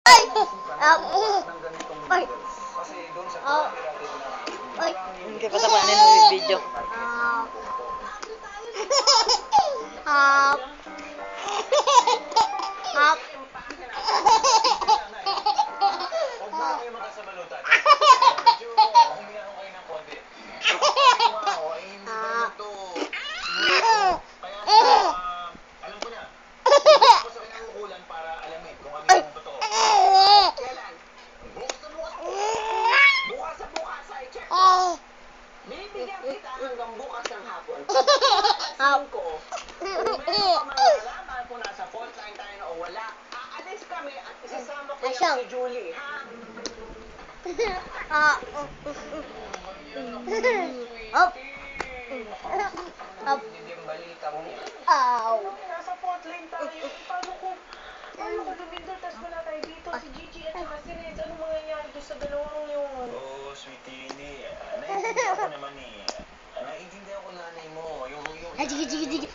Ay! Ay! Ay! Hindi pa tapanin ng video. Hop! Hop! Binibigyan kita hanggang bukas ng hapon. Hop! Kung meron ka man nalaman kung nasa fault line tayo na o wala, aalis kami at isasama ko yan Asyang. si Julie, ha? Ah! Hop! Hop! Hindi yung balita mo. Ow! Nasa fault line tayo. Paano ko lumindol tas wala tayo dito? Si Gigi at saka si Reds, ano mangyayari doon sa dalawang yun? Oo, sweetie, hindi. Naiintindihan ko naman eh. Naiintindihan ko nanay mo. Ay, sige, sige, sige.